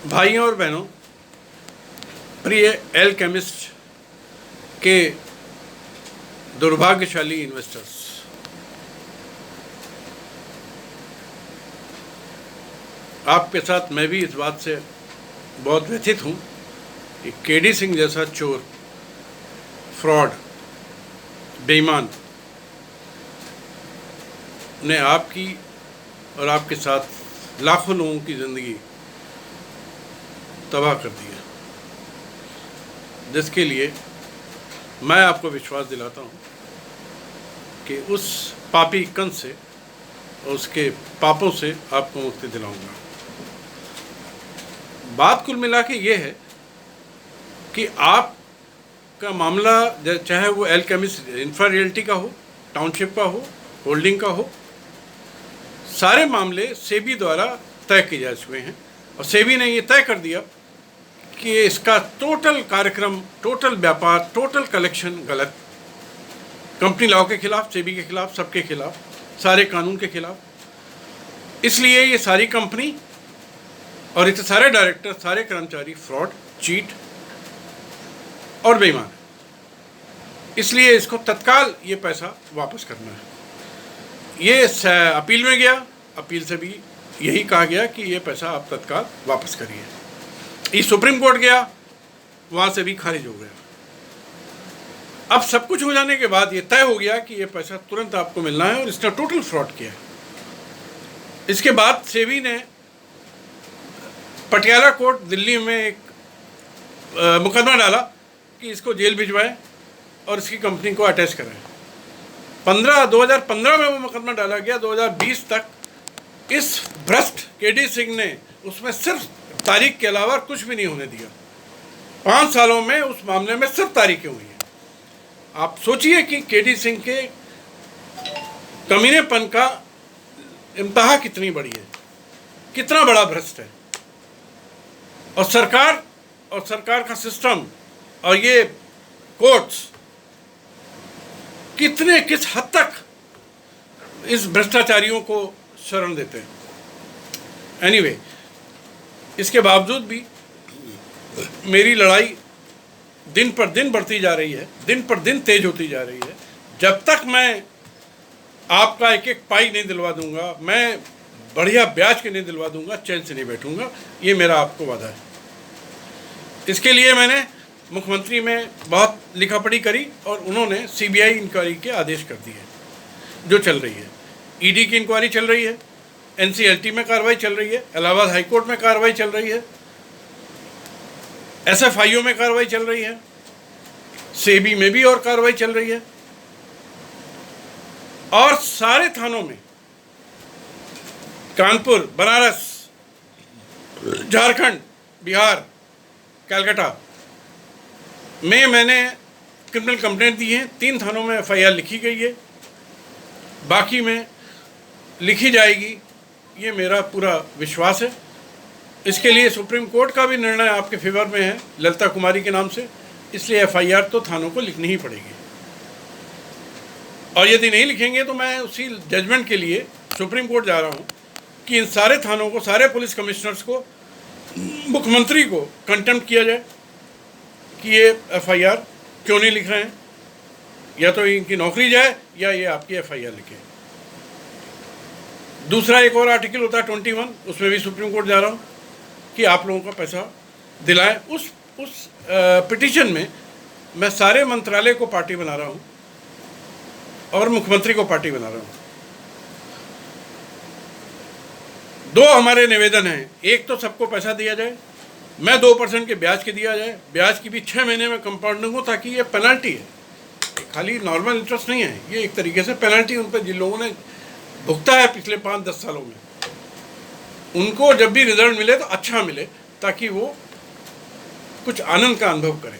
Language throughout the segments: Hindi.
भाइयों और बहनों, प्रिय एल्केमिस्ट के दुर्भाग्यशाली इन्वेस्टर्स, आपके साथ मैं भी इस बात से बहुत व्यथित हूँ कि केडी सिंह जैसा चोर, फ्रॉड, बेईमान ने आपकी और आपके साथ लाखों लोगों की ज़िंदगी तबाह कर दी है, जिसके लिए मैं आपको विश्वास दिलाता हूँ कि उस पापी कंस से और उसके पापों से आपको मुक्ति दिलाऊंगा। बात कुल मिला के ये है कि आपका मामला चाहे वो एल्केमिस्ट इंफ्रा रियल्टी का हो, टाउनशिप का हो, होल्डिंग का हो, सारे मामले सेबी द्वारा तय किए जा चुके हैं और सेबी ने ये तय कर दिया कि इसका टोटल कार्यक्रम, टोटल व्यापार, टोटल कलेक्शन गलत, कंपनी लॉ के खिलाफ, सेबी के खिलाफ, सबके खिलाफ, सारे कानून के खिलाफ। इसलिए ये सारी कंपनी और इतने सारे डायरेक्टर, सारे कर्मचारी फ्रॉड, चीट और बेईमान है। इसलिए इसको तत्काल ये पैसा वापस करना है। ये अपील में गया, अपील से भी यही कहा गया कि ये पैसा आप तत्काल वापस करिए। ये सुप्रीम कोर्ट गया, वहाँ से भी खारिज हो गया। अब सब कुछ हो जाने के बाद ये तय हो गया कि ये पैसा तुरंत आपको मिलना है और इसने टोटल फ्रॉड किया है। इसके बाद सेबी ने पटियाला कोर्ट दिल्ली में एक मुकदमा डाला कि इसको जेल भिजवाएं और इसकी कंपनी को अटैच करें। 2015 में वो मुकदमा डाला गया। 2020 तक इस भ्रष्ट केडी सिंह ने उसमें सिर्फ तारीख के अलावा कुछ भी नहीं होने दिया। 5 सालों में उस मामले में सिर्फ तारीखें हुई हैं। आप सोचिए कि केडी सिंह के कमीनेपन का इंतहा कितनी बड़ी है, कितना बड़ा भ्रष्ट है। और सरकार का सिस्टम और ये कोर्ट्स किस हद तक इस भ्रष्टाचारियों को शरण देते हैं। एनीवे, इसके बावजूद भी मेरी लड़ाई दिन पर दिन बढ़ती जा रही है, दिन पर दिन तेज होती जा रही है। जब तक मैं आपका एक एक पाई नहीं दिलवा दूंगा, मैं बढ़िया ब्याज के नहीं दिलवा दूंगा, चैन से नहीं बैठूंगा। ये मेरा आपको वादा है। इसके लिए मैंने मुख्यमंत्री में बहुत लिखा पढ़ी करी और उन्होंने सीबीआई इंक्वायरी के आदेश कर दिए, जो चल रही है। ईडी की इंक्वायरी चल रही है, एनसीएलटी में कार्रवाई चल रही है, इलाहाबाद हाईकोर्ट में कार्रवाई चल रही है, एसएफआईओ में कार्रवाई चल रही है, सेबी में भी और कार्रवाई चल रही है। और सारे थानों में, कानपुर, बनारस, झारखंड, बिहार, कलकत्ता में मैंने क्रिमिनल कंप्लेंट दी है। 3 थानों में एफआईआर लिखी गई है, बाकी में लिखी जाएगी, ये मेरा पूरा विश्वास है। इसके लिए सुप्रीम कोर्ट का भी निर्णय आपके फेवर में है, ललिता कुमारी के नाम से। इसलिए एफआईआर तो थानों को लिखनी ही पड़ेगी। और यदि नहीं लिखेंगे तो मैं उसी जजमेंट के लिए सुप्रीम कोर्ट जा रहा हूँ कि इन सारे थानों को, सारे पुलिस कमिश्नर्स को, मुख्यमंत्री को कंटेम्प्ट किया जाए कि ये एफआईआर क्यों नहीं लिख रहे हैं। या तो इनकी नौकरी जाए या ये आपकी एफआईआर लिखे। दूसरा एक और आर्टिकल होता है 21, उसमें भी सुप्रीम कोर्ट जा रहा हूँ कि आप लोगों का पैसा दिलाएं। उस पिटीशन में मैं सारे मंत्रालय को पार्टी बना रहा हूँ और मुख्यमंत्री को पार्टी बना रहा हूँ। 2 हमारे निवेदन हैं। एक तो सबको पैसा दिया जाए, मैं 2% के ब्याज के दिया जाए, ब्याज की भी 6 महीने में कंपाउंडिंग हो, ताकि ये पेनल्टी है, खाली नॉर्मल इंटरेस्ट नहीं है। ये एक तरीके से पेनल्टी उन पर जिन लोगों ने भुगता है पिछले 5-10 सालों में, उनको जब भी रिजल्ट मिले तो अच्छा मिले, ताकि वो कुछ आनंद का अनुभव करें।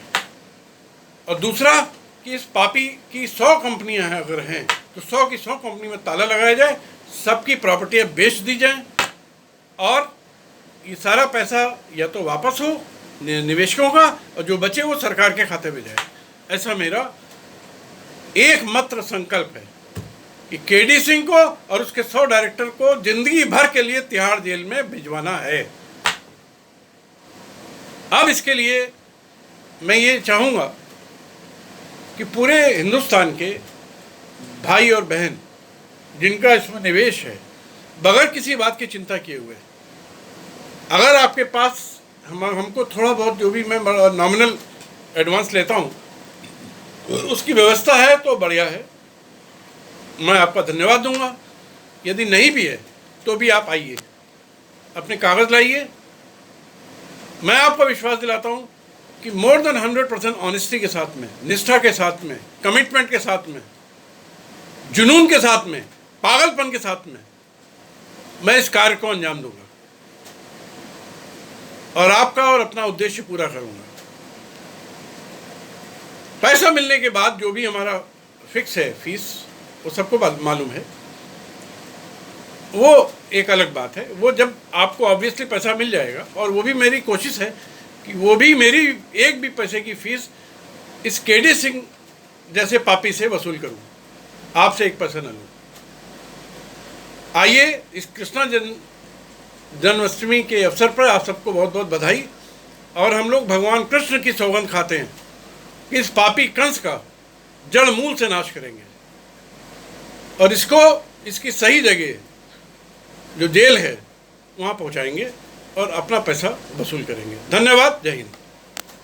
और दूसरा कि इस पापी की 100 कंपनियां हैं, अगर हैं तो 100 की 100 कंपनी में ताला लगाया जाए, सबकी प्रॉपर्टियां बेच दी जाएं और ये सारा पैसा या तो वापस हो निवेशकों का, और जो बचे वो सरकार के खाते में जाए। ऐसा मेरा एकमात्र संकल्प है कि केडी सिंह को और उसके 100 डायरेक्टर को जिंदगी भर के लिए तिहाड़ जेल में भिजवाना है। अब इसके लिए मैं ये चाहूँगा कि पूरे हिंदुस्तान के भाई और बहन जिनका इसमें निवेश है, बगैर किसी बात की चिंता किए हुए, अगर आपके पास हमको थोड़ा बहुत जो भी मैं नॉमिनल एडवांस लेता हूँ उसकी व्यवस्था है तो बढ़िया है, मैं आपका धन्यवाद दूंगा। यदि नहीं भी है तो भी आप आइए, अपने कागज़ लाइए। मैं आपको विश्वास दिलाता हूँ कि मोर देन 100% ऑनेस्टी के साथ में, निष्ठा के साथ में, कमिटमेंट के साथ में, जुनून के साथ में, पागलपन के साथ में मैं इस कार्य को अंजाम दूंगा और आपका और अपना उद्देश्य पूरा करूंगा। पैसा मिलने के बाद जो भी हमारा फिक्स है फीस, वो सबको मालूम है, वो एक अलग बात है। वो जब आपको ऑब्वियसली पैसा मिल जाएगा, और वो भी मेरी कोशिश है कि वो भी मेरी एक भी पैसे की फीस इस केडी सिंह जैसे पापी से वसूल करूं, आपसे एक पैसा न लूं। आइए, इस कृष्णा जन्माष्टमी के अवसर पर आप सबको बहुत बहुत बधाई। और हम लोग भगवान कृष्ण की सौगंध खाते हैं कि इस पापी कंस का जड़ मूल से नाश करेंगे और इसको इसकी सही जगह जो जेल है वहाँ पहुँचाएंगे और अपना पैसा वसूल करेंगे। धन्यवाद। जय हिंद।